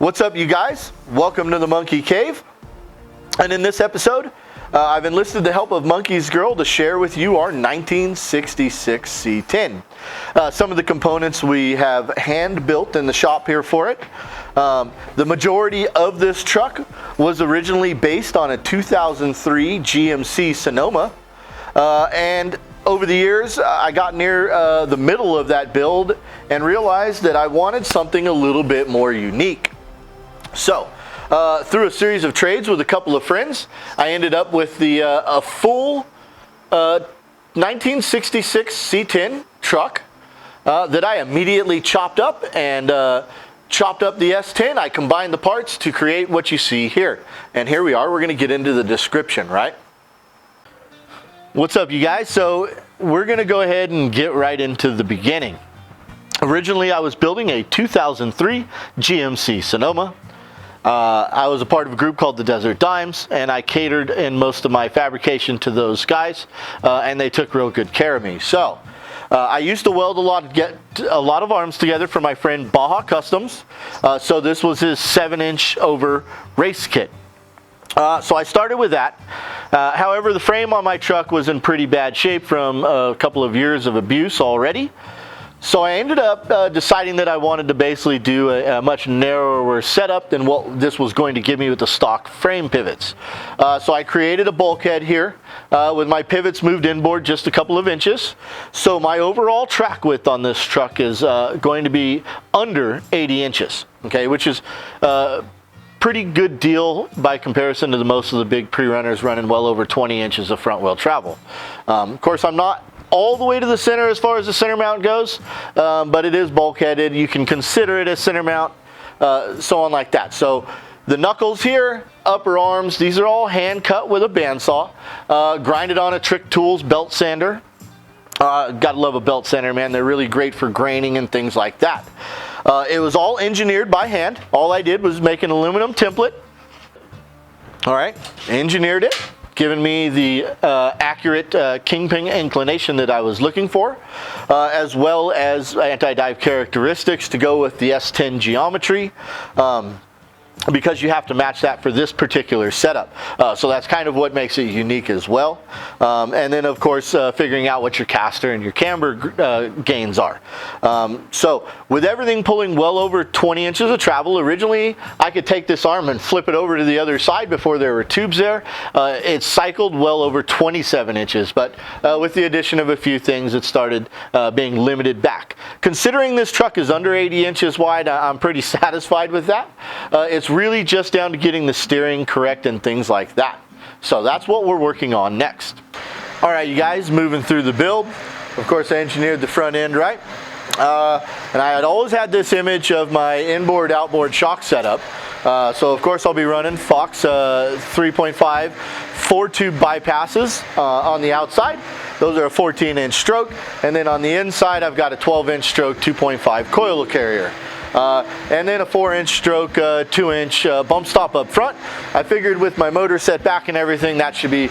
What's up, you guys? Welcome to the Monkey Cave. And in this episode, I've enlisted the help of Munkys Girl to share with you our 1966 C10. Some of the components we have hand built in the shop here for it. The majority of this truck was originally based on a 2003 GMC Sonoma. And over the years, I got near the middle of that build and realized that I wanted something a little bit more unique. So, through a series of trades with a couple of friends, I ended up with the a full 1966 C10 truck that I immediately chopped up and chopped up the S10. I combined the parts to create what you see here. And here we are. We're going to get into the description, right? What's up, you guys? So we're going to go ahead and get right into the beginning. Originally, I was building a 2003 GMC Sonoma. I was a part of a group called the Desert Dimes, and I catered in most of my fabrication to those guys, and they took real good care of me. So I used to weld get a lot of arms together for my friend Baja Customs. So this was his 7-inch over race kit. So I started with that. However, the frame on my truck was in pretty bad shape from a couple of years of abuse already. So I ended up deciding that I wanted to basically do a much narrower setup than what this was going to give me with the stock frame pivots. So I created a bulkhead here with my pivots moved inboard just a couple of inches. So my overall track width on this truck is going to be under 80 inches, okay, which is pretty good deal by comparison to most of the big pre-runners running well over 20 inches of front wheel travel. Of course, I'm not all the way to the center as far as the center mount goes, but it is bulkheaded. You can consider it a center mount, so on like that. So the knuckles here, upper arms, these are all hand cut with a bandsaw, grinded on a Trick Tools belt sander. Gotta love a belt sander, man. They're really great for graining and things like that. It was all engineered by hand. All I did was make an aluminum template. All right, engineered it, giving me the accurate kingpin inclination that I was looking for, as well as anti-dive characteristics to go with the S10 geometry, because you have to match that for this particular setup. So that's kind of what makes it unique as well. And then, of course, figuring out what your caster and your camber gains are. So with everything pulling well over 20 inches of travel, originally I could take this arm and flip it over to the other side before there were tubes there. It cycled well over 27 inches, but with the addition of a few things, it started being limited back. Considering this truck is under 80 inches wide, I'm pretty satisfied with that. It's really just down to getting the steering correct and things like that. So that's what we're working on next. All right, you guys, moving through the build. Of course, I engineered the front end, right? And I had always had this image of my inboard outboard shock setup. So of course I'll be running Fox 3.5 4-tube bypasses on the outside. Those are a 14-inch stroke, and then on the inside I've got a 12-inch stroke 2.5 coil carrier. And then a 4-inch stroke 2-inch bump stop up front. I figured with my motor set back and everything, that should be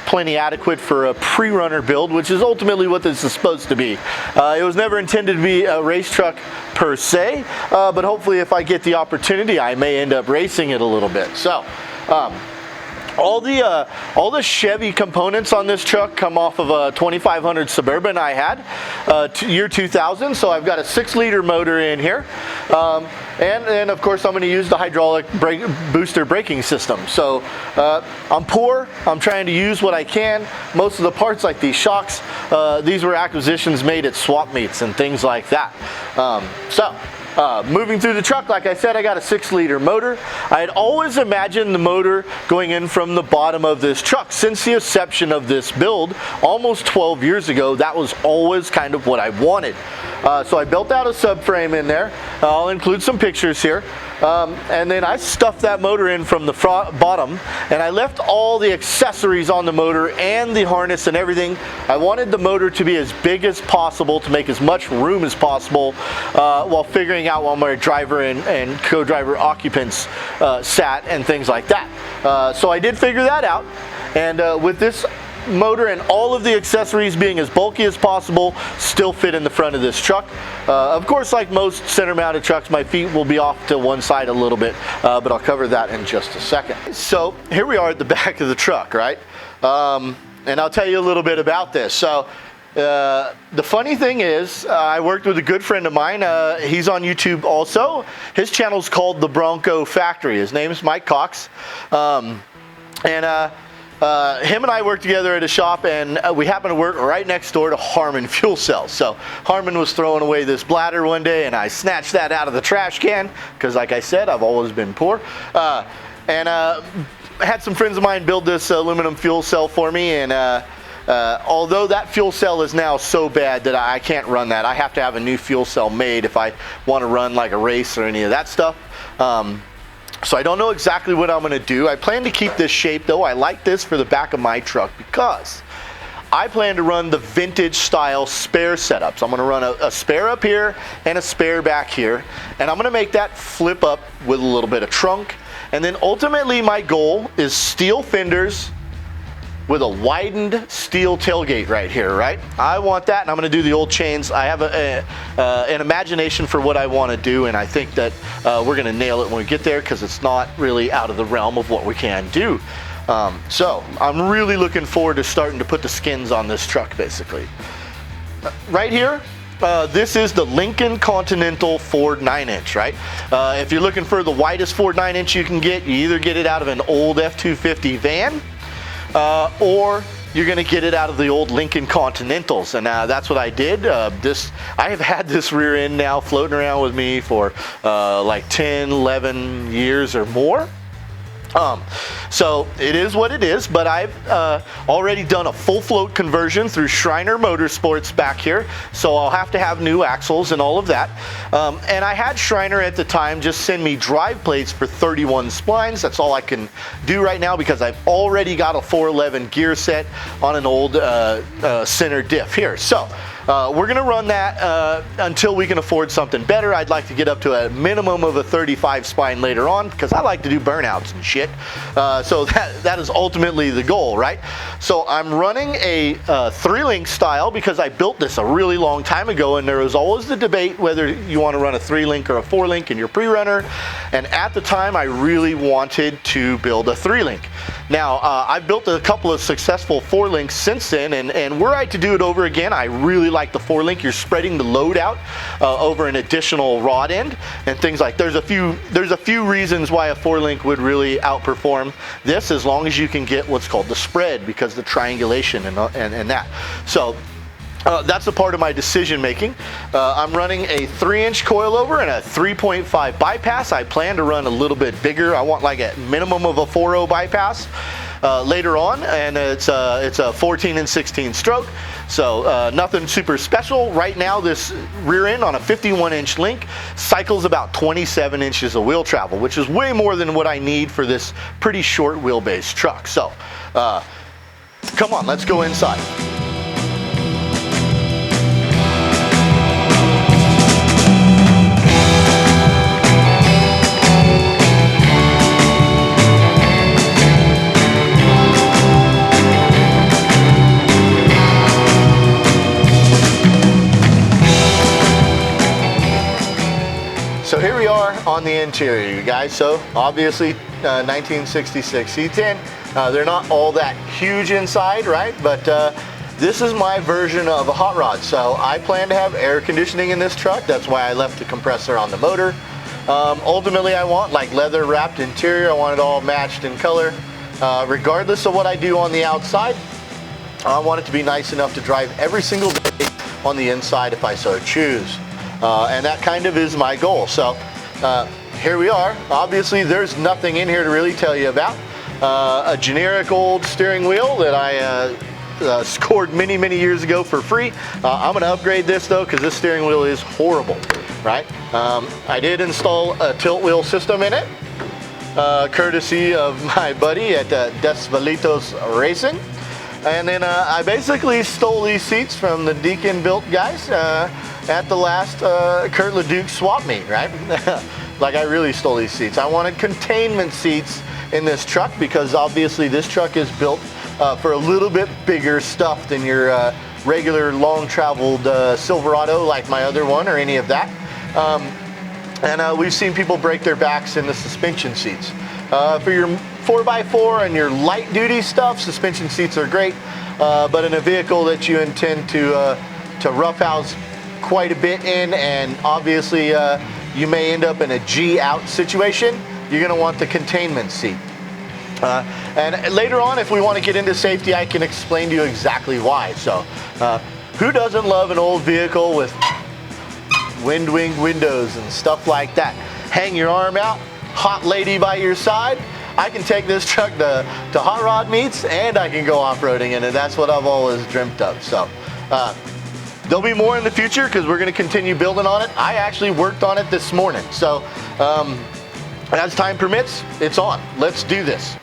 plenty adequate for a pre-runner build, which is ultimately what this is supposed to be. It was never intended to be a race truck per se, but hopefully if I get the opportunity, I may end up racing it a little bit. So all the Chevy components on this truck come off of a 2500 Suburban I had, year 2000. So I've got a 6-liter motor in here, and of course I'm going to use the hydraulic booster braking system. So I'm poor. I'm trying to use what I can. Most of the parts, like these shocks, these were acquisitions made at swap meets and things like that. Moving through the truck, like I said, I got a 6-liter motor. I had always imagined the motor going in from the bottom of this truck. Since the inception of this build, almost 12 years ago, that was always kind of what I wanted. So I built out a subframe in there. I'll include some pictures here. And then I stuffed that motor in from the bottom, and I left all the accessories on the motor and the harness and everything. I wanted the motor to be as big as possible to make as much room as possible while figuring out while my driver and co-driver occupants sat and things like that. So I did figure that out, and with this motor and all of the accessories, being as bulky as possible, still fit in the front of this truck. Of course, like most center mounted trucks, my feet will be off to one side a little bit, but I'll cover that in just a second. So here we are at the back of the truck, right? And I'll tell you a little bit about this. So the funny thing is, I worked with a good friend of mine. He's on YouTube also. His channel's called The Bronco Factory. His name is Mike Cox. Him and I worked together at a shop, and we happened to work right next door to Harman Fuel Cells. So Harman was throwing away this bladder one day, and I snatched that out of the trash can because, like I said, I've always been poor. I had some friends of mine build this aluminum fuel cell for me, and although that fuel cell is now so bad that I can't run that, I have to have a new fuel cell made if I want to run like a race or any of that stuff. So I don't know exactly what I'm going to do. I plan to keep this shape though. I like this for the back of my truck because I plan to run the vintage style spare setups. I'm going to run a spare up here and a spare back here, and I'm going to make that flip up with a little bit of trunk. And then ultimately my goal is steel fenders with a widened steel tailgate right here, right? I want that, and I'm gonna do the old chains. I have an imagination for what I wanna do, and I think that we're gonna nail it when we get there because it's not really out of the realm of what we can do. So I'm really looking forward to starting to put the skins on this truck, basically. Right here, this is the Lincoln Continental Ford 9-inch, right? If you're looking for the widest Ford 9-inch you can get, you either get it out of an old F-250 van, or you're going to get it out of the old Lincoln Continentals, and that's what I did. I have had this rear end now floating around with me for like 10, 11 years or more. So it is what it is, but I've already done a full float conversion through Schreiner Motorsports back here, so I'll have to have new axles and all of that. And I had Schreiner at the time just send me drive plates for 31 splines. That's all I can do right now because I've already got a 411 gear set on an old center diff here. So we're gonna run that until we can afford something better. I'd like to get up to a minimum of a 35 spine later on because I like to do burnouts and shit. So that is ultimately the goal, right? So I'm running a 3-link style because I built this a really long time ago, and there was always the debate whether you want to run a 3-link or a 4-link in your pre-runner. And at the time I really wanted to build a 3-link. Now I've built a couple of successful 4-links since then, and were I to do it over again, I really like the 4-link. You're spreading the load out over an additional rod end and things like. There's a few reasons why a 4-link would really outperform this, as long as you can get what's called the spread because the triangulation and that. So that's a part of my decision making. I'm running a 3-inch coilover and a 3.5 bypass. I plan to run a little bit bigger. I want like a minimum of a 4.0 bypass later on, and it's a 14 and 16 stroke. So nothing super special. Right now this rear end on a 51-inch link cycles about 27 inches of wheel travel, which is way more than what I need for this pretty short wheelbase truck. So come on, let's go inside. So here we are on the interior, you guys. So obviously 1966 C10. They're not all that huge inside, right? But this is my version of a hot rod. So I plan to have air conditioning in this truck. That's why I left the compressor on the motor. Ultimately I want like leather wrapped interior. I want it all matched in color. Regardless of what I do on the outside, I want it to be nice enough to drive every single day on the inside if I so choose. And that kind of is my goal. So here we are. Obviously there's nothing in here to really tell you about. A generic old steering wheel that I scored many years ago for free. I'm going to upgrade this though because this steering wheel is horrible, right? I did install a tilt wheel system in it, courtesy of my buddy at Desvalitos Racing. And then I basically stole these seats from the Deacon Built guys at the last Kurt LeDuc swap meet, right? Like I really stole these seats. I wanted containment seats in this truck because obviously this truck is built for a little bit bigger stuff than your regular long traveled Silverado like my other one or any of that. And we've seen people break their backs in the suspension seats. For your 4x4 and your light duty stuff, suspension seats are great. But in a vehicle that you intend to roughhouse quite a bit in, and obviously you may end up in a G out situation, you're going to want the containment seat. And later on, if we want to get into safety, I can explain to you exactly why. So who doesn't love an old vehicle with wind wing windows and stuff like that? Hang your arm out, hot lady by your side. I can take this truck to hot rod meets, and I can go off-roading in it. That's what I've always dreamt of. So there'll be more in the future because we're going to continue building on it. I actually worked on it this morning. So as time permits, it's on. Let's do this.